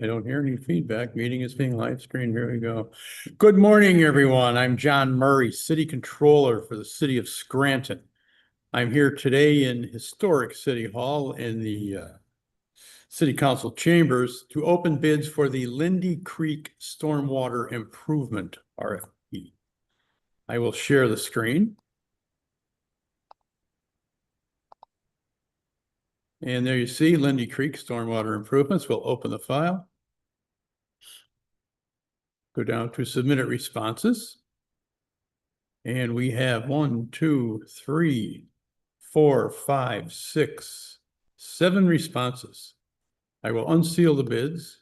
I don't hear any feedback. Meeting is being live streamed. Here we go. Good morning, everyone. I'm John Murray, City Controller for the City of Scranton. I'm here today in historic City Hall in the City Council chambers to open bids for the Lindy Creek Stormwater Improvement RFP. I will share the screen. And there you see Lindy Creek Stormwater Improvements. We'll open the file. Go down to submitted responses. And we have 1, 2, 3, 4, 5, 6, 7 responses. I will unseal the bids.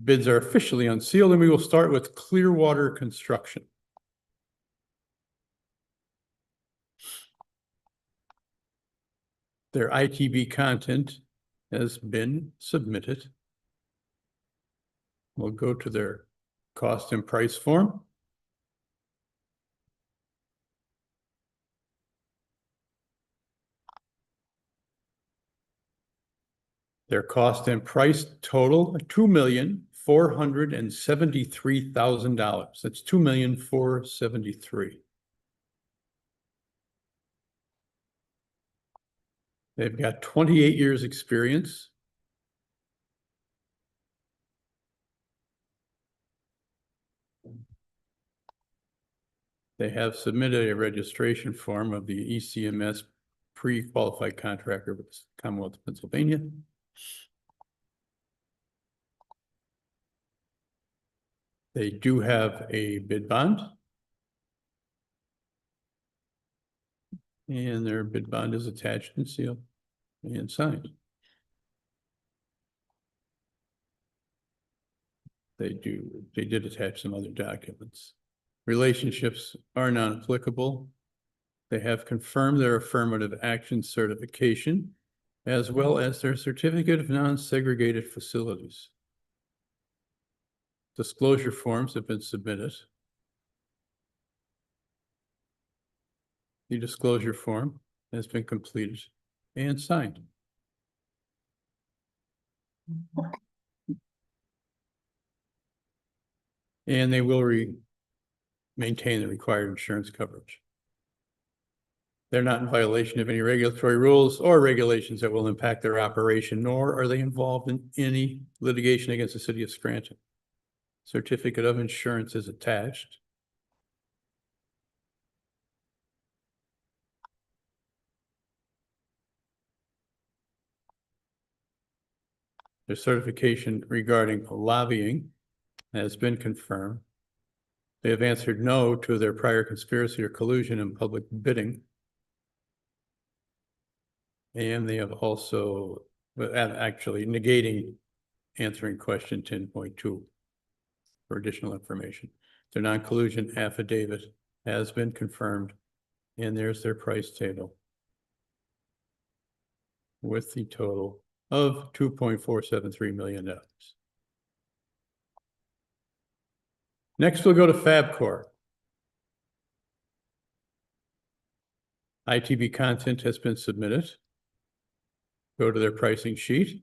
Bids are officially unsealed, and we will start with Clearwater Construction. Their ITB content has been submitted. We'll go to their cost and price form. Their cost and price total $2,473,000. That's $2,473,000. They've got 28 years experience. They have submitted a registration form of the ECMS pre-qualified contractor with the Commonwealth of Pennsylvania. They do have a bid bond. And their bid bond is attached and sealed and signed. They did attach some other documents. Relationships are non-applicable. They have confirmed their affirmative action certification, as well as their certificate of non-segregated facilities. Disclosure forms have been submitted. The disclosure form has been completed and signed. And they will maintain the required insurance coverage. They're not in violation of any regulatory rules or regulations that will impact their operation, nor are they involved in any litigation against the city of Scranton. Certificate of insurance is attached. Their certification regarding lobbying has been confirmed. They have answered no to their prior conspiracy or collusion in public bidding. And they have also, actually negating answering question 10.2 for additional information. Their non-collusion affidavit has been confirmed, and there's their price table with the total of $2.473 million. Next, we'll go to Fabcor. ITB content has been submitted. Go to their pricing sheet.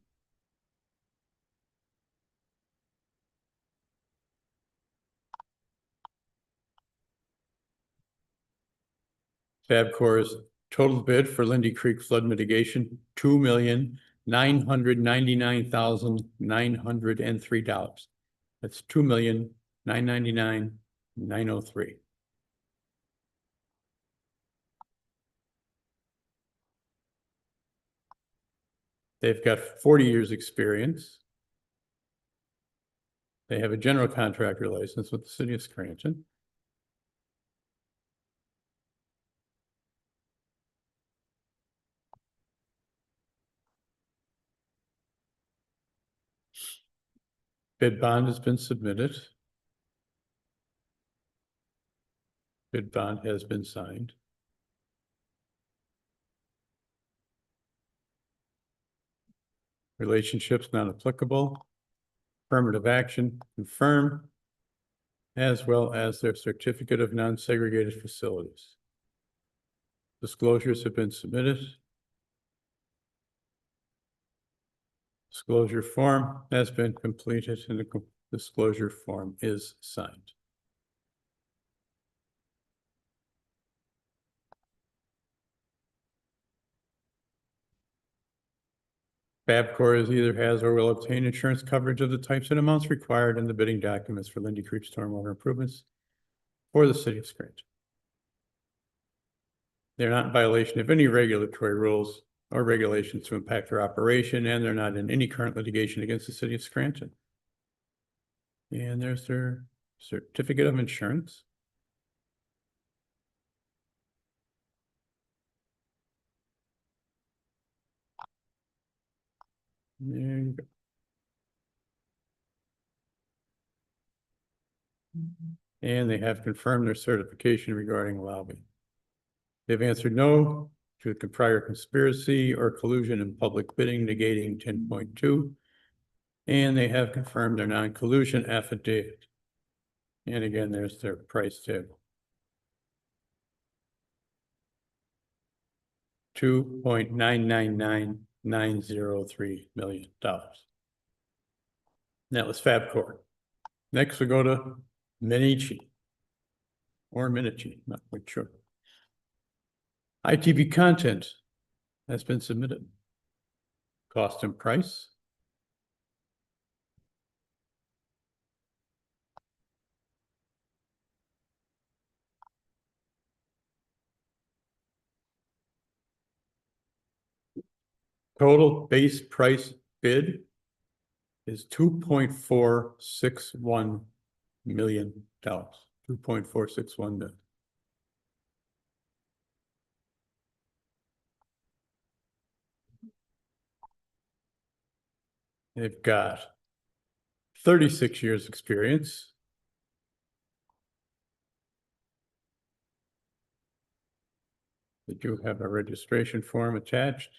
Fabcor's total bid for Lindy Creek flood mitigation, $2,999,903. That's $2,999,903. They've got 40 years experience. They have a general contractor license with the city of Scranton. Bid bond has been submitted. Bid bond has been signed. Relationships not applicable. Affirmative action confirmed, as well as their certificate of non-segregated facilities. Disclosures have been submitted. Disclosure form has been completed and the disclosure form is signed. Babcor is either has or will obtain insurance coverage of the types and amounts required in the bidding documents for Lindy Creek stormwater improvements for the city of Scranton. They're not in violation of any regulatory rules or regulations to impact their operation, and they're not in any current litigation against the city of Scranton. And there's their certificate of insurance. There you go. And they have confirmed their certification regarding lobbying. They've answered no to a prior conspiracy or collusion in public bidding, negating 10.2. And they have confirmed their non-collusion affidavit. And again, there's their price table. $2.999903 million. That was Fabcor. Next, we go to Minichi or Minichi, not quite sure. ITV content has been submitted. Cost and price. Total base price bid is $2.461 million. $2.461 million. They've got 36 years experience. They do have a registration form attached.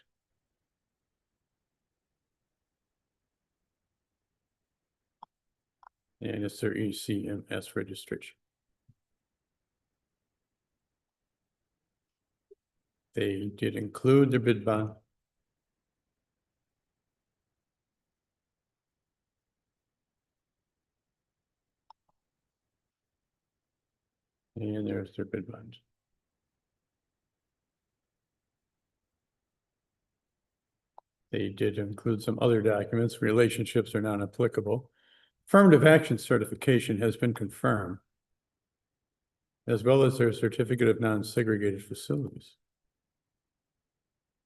And it's their ECMS registration. They did include their bid bond. And there's their bid bond. They did include some other documents. Relationships are not applicable. Affirmative action certification has been confirmed, as well as their certificate of non-segregated facilities.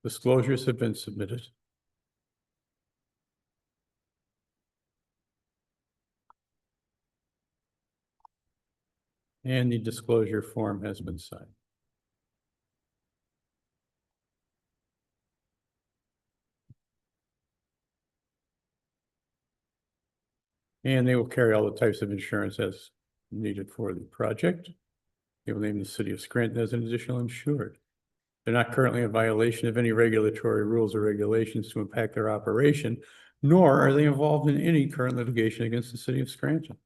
Disclosures have been submitted. And the disclosure form has been signed. And they will carry all the types of insurance as needed for the project. They will name the city of Scranton as an additional insured. They're not currently in violation of any regulatory rules or regulations to impact their operation, nor are they involved in any current litigation against the city of Scranton.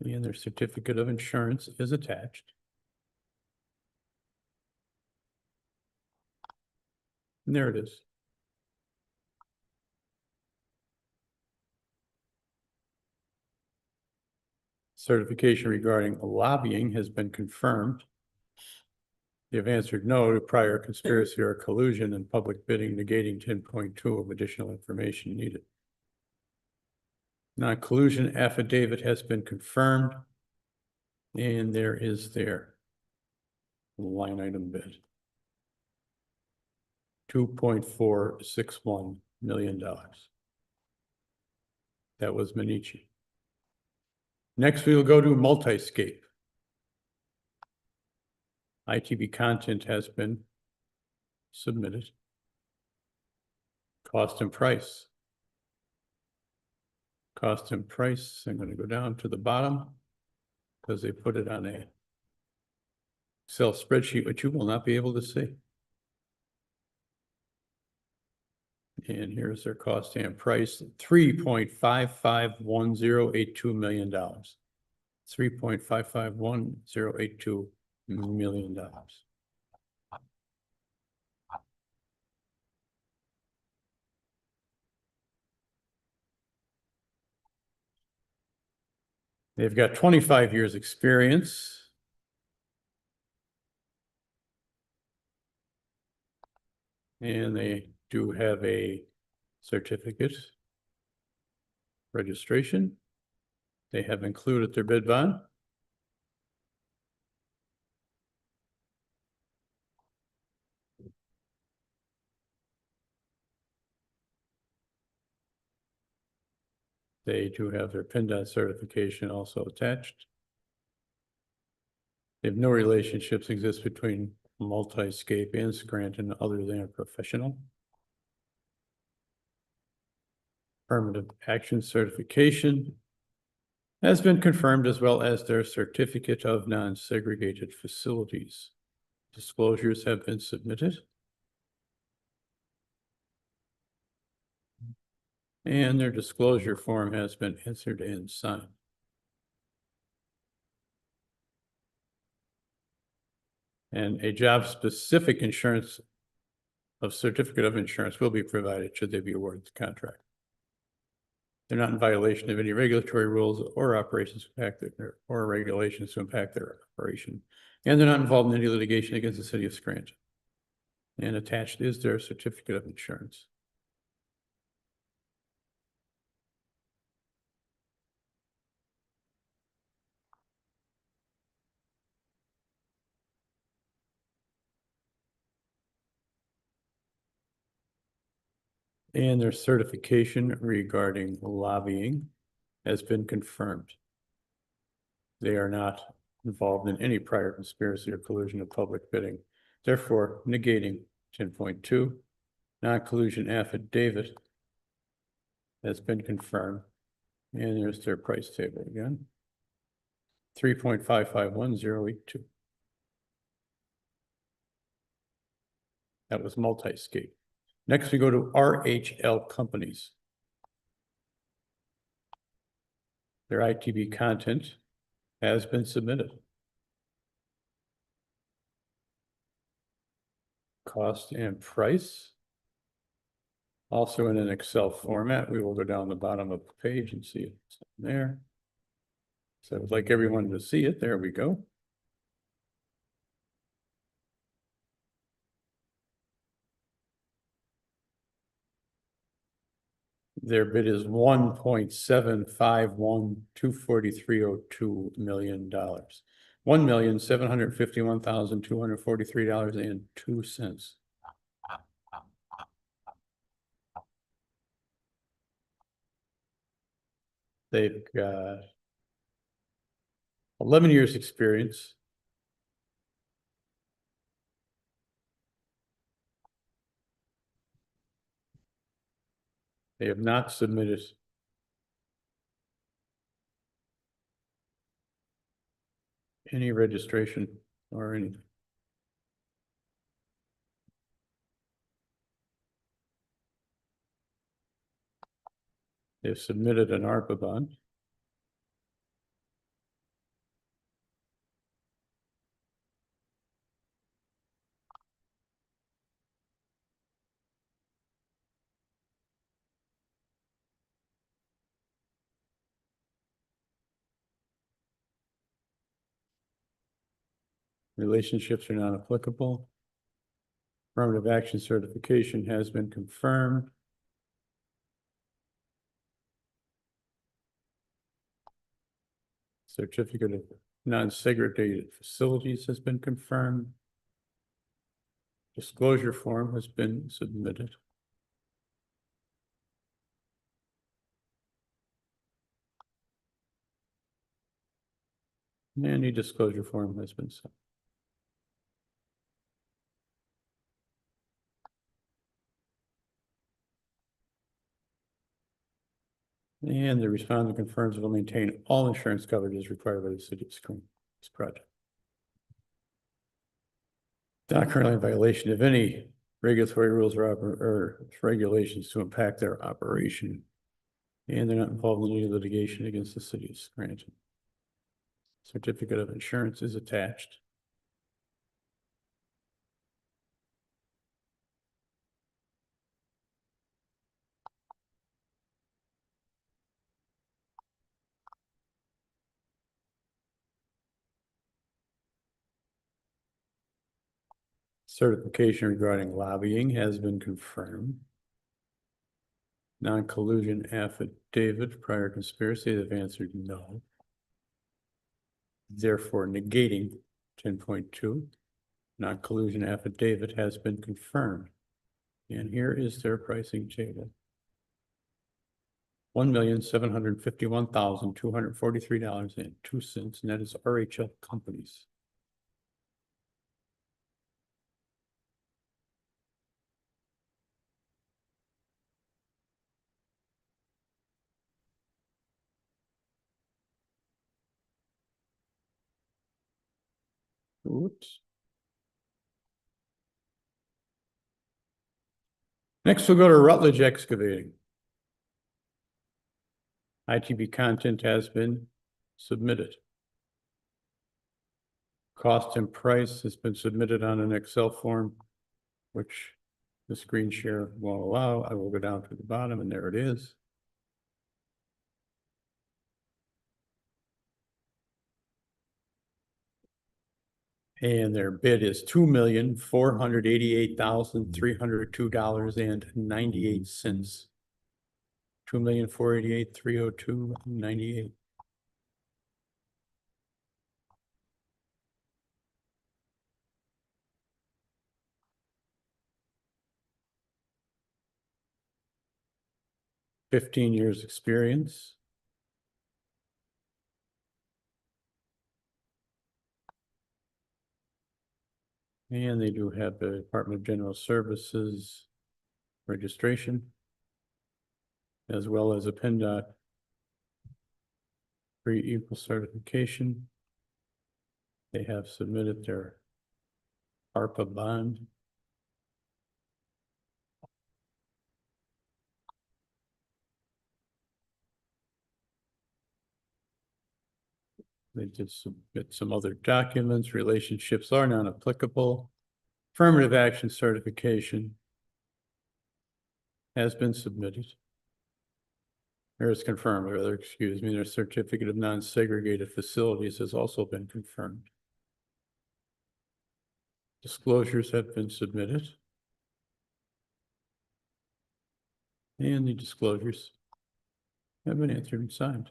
And their certificate of insurance is attached. And there it is. Certification regarding lobbying has been confirmed. They've answered no to prior conspiracy or collusion in public bidding, negating 10.2 of additional information needed. Non-collusion affidavit has been confirmed. And there is their line item bid. $2.461 million. That was Minichi. Next, we will go to Multiscape. ITB content has been submitted. Cost and price. Cost and price, I'm going to go down to the bottom because they put it on a Excel spreadsheet, which you will not be able to see. And here's their cost and price, $3.551082 million. $3.551082 million. They've got 25 years experience. And they do have a certificate registration. They have included their bid bond. They do have their PennDOT certification also attached. If no relationships exist between Multiscape and Scranton other than a professional. Affirmative action certification has been confirmed, as well as their certificate of non-segregated facilities. Disclosures have been submitted. And their disclosure form has been answered and signed. And a job-specific insurance of certificate of insurance will be provided should they be awarded the contract. They're not in violation of any regulatory rules or operations or regulations to impact their operation. And they're not involved in any litigation against the city of Scranton. And attached is their certificate of insurance. And their certification regarding lobbying has been confirmed. They are not involved in any prior conspiracy or collusion of public bidding, therefore negating 10.2. Non-collusion affidavit has been confirmed. And there's their price table again. 3.551082. That was Multiscape. Next, we go to RHL companies. Their ITB content has been submitted. Cost and price. Also in an Excel format. We will go down the bottom of the page and see it there. So I would like everyone to see it. There we go. Their bid is $1.751,243.02 million. $1,751,243.02. They've got 11 years experience. They have not submitted any registration or anything. They've submitted an ARPA bond. Relationships are not applicable. Affirmative action certification has been confirmed. Certificate of non-segregated facilities has been confirmed. Disclosure form has been submitted. And any disclosure form has been sent. And the respondent confirms it will maintain all insurance coverages required by the city of Scranton. This project. Not currently in violation of any regulatory rules or regulations to impact their operation. And they're not involved in any litigation against the city of Scranton. Certificate of insurance is attached. Certification regarding lobbying has been confirmed. Non-collusion affidavit, prior conspiracy, they've answered no. Therefore negating 10.2. Non-collusion affidavit has been confirmed. And here is their pricing table. $1,751,243.02, and that is RHL Companies. Oops. Next, we'll go to Rutledge Excavating. ITB content has been submitted. Cost and price has been submitted on an Excel form, which the screen share won't allow. I will go down to the bottom, and there it is. And their bid is $2,488,302.98. $2,488,302.98. $15 years experience. And they do have the Department of General Services registration, as well as a PennDOT pre-equal certification. They have submitted their ARPA bond. They did submit some other documents. Relationships are non-applicable. Affirmative action certification has been submitted. Or is confirmed, rather, excuse me. Their certificate of non-segregated facilities has also been confirmed. Disclosures have been submitted. And the disclosures have been answered and signed.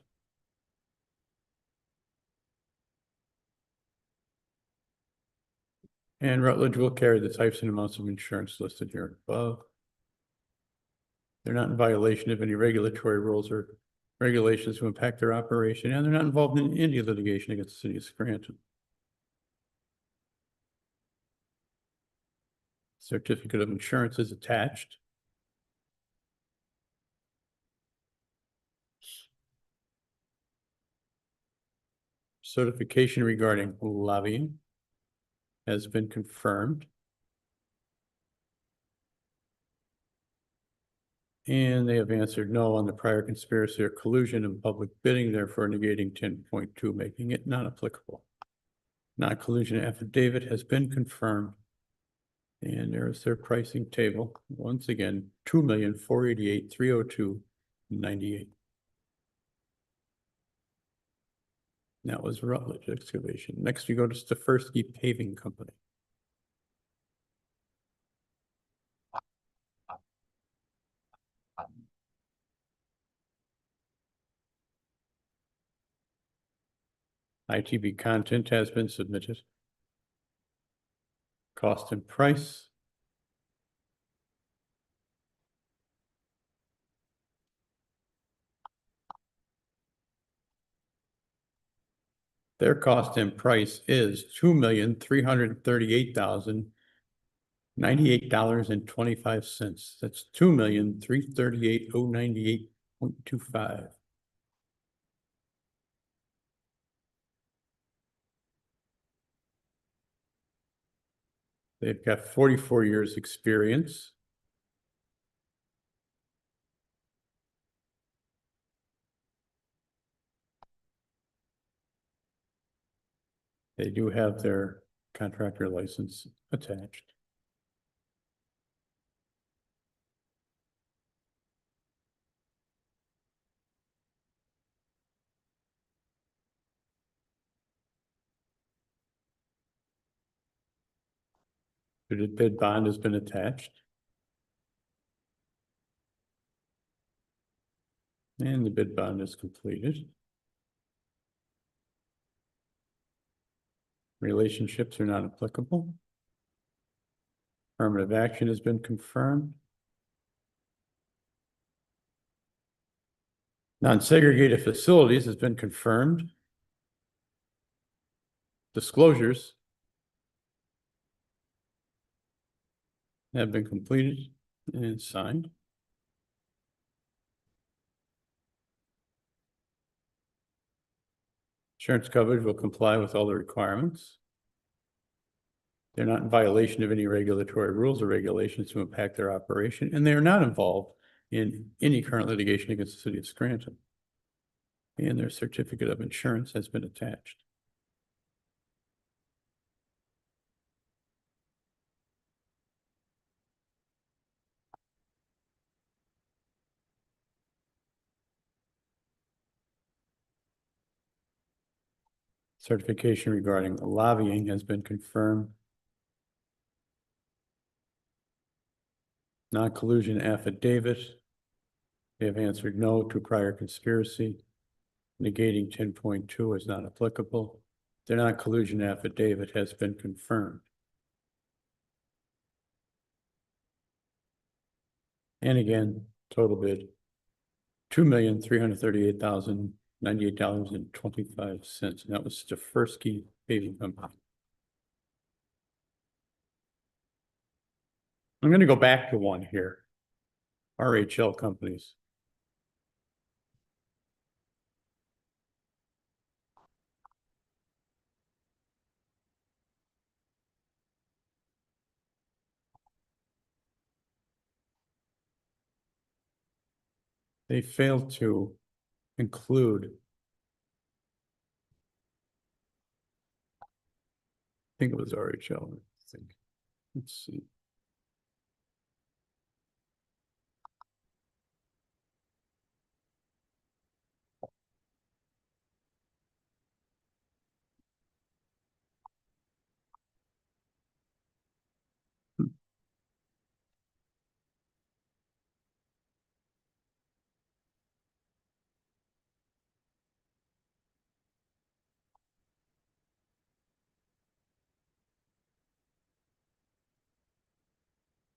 And Rutledge will carry the types and amounts of insurance listed here above. They're not in violation of any regulatory rules or regulations to impact their operation, and they're not involved in any litigation against the city of Scranton. Certificate of insurance is attached. Certification regarding lobbying has been confirmed. And they have answered no on the prior conspiracy or collusion in public bidding, therefore negating 10.2, making it non-applicable. Non-collusion affidavit has been confirmed. And there's their pricing table. Once again, $2,488,302.98. That was Rutledge Excavation. Next, we go to Stefersky Paving Company. ITB content has been submitted. Cost and price. Their cost and price is $2,338,098.25. That's $2,338,098.25. They've got 44 years experience. They do have their contractor license attached. The bid bond has been attached. And the bid bond is completed. Relationships are not applicable. Affirmative action has been confirmed. Non-segregated facilities has been confirmed. Disclosures have been completed and signed. Insurance coverage will comply with all the requirements. They're not in violation of any regulatory rules or regulations to impact their operation, and they are not involved in any current litigation against the city of Scranton. And their certificate of insurance has been attached. Certification regarding lobbying has been confirmed. Non-collusion affidavit. They have answered no to prior conspiracy. Negating 10.2 is not applicable. The non-collusion affidavit has been confirmed. And again, total bid, $2,338,098.25. And that was Stefersky Paving Company. I'm going to go back to one here. RHL companies. They failed to include, I think it was RHL, I think. Let's see.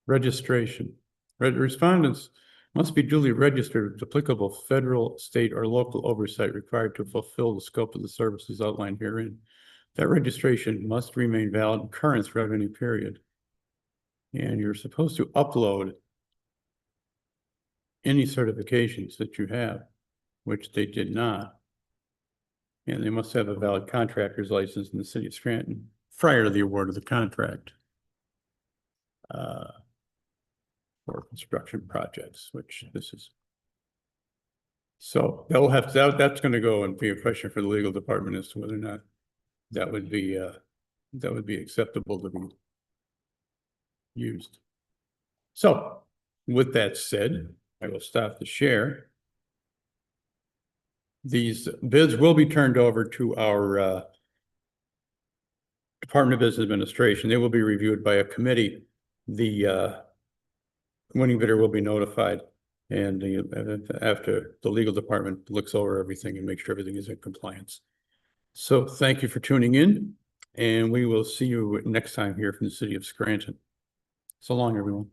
Registration. Respondents must be duly registered with applicable federal, state, or local oversight required to fulfill the scope of the services outlined herein. That registration must remain valid and current throughout any period. And you're supposed to upload any certifications that you have, which they did not. And they must have a valid contractor's license in the city of Scranton prior to the award of the contract. For construction projects, which this is. So they'll have to, that's going to go and be a question for the legal department as to whether or not that would be acceptable to be used. So with that said, I will stop the share. These bids will be turned over to our Department of Business Administration. They will be reviewed by a committee. The winning bidder will be notified, and after the legal department looks over everything and makes sure everything is in compliance. So thank you for tuning in, and we will see you next time here from the city of Scranton. So long, everyone.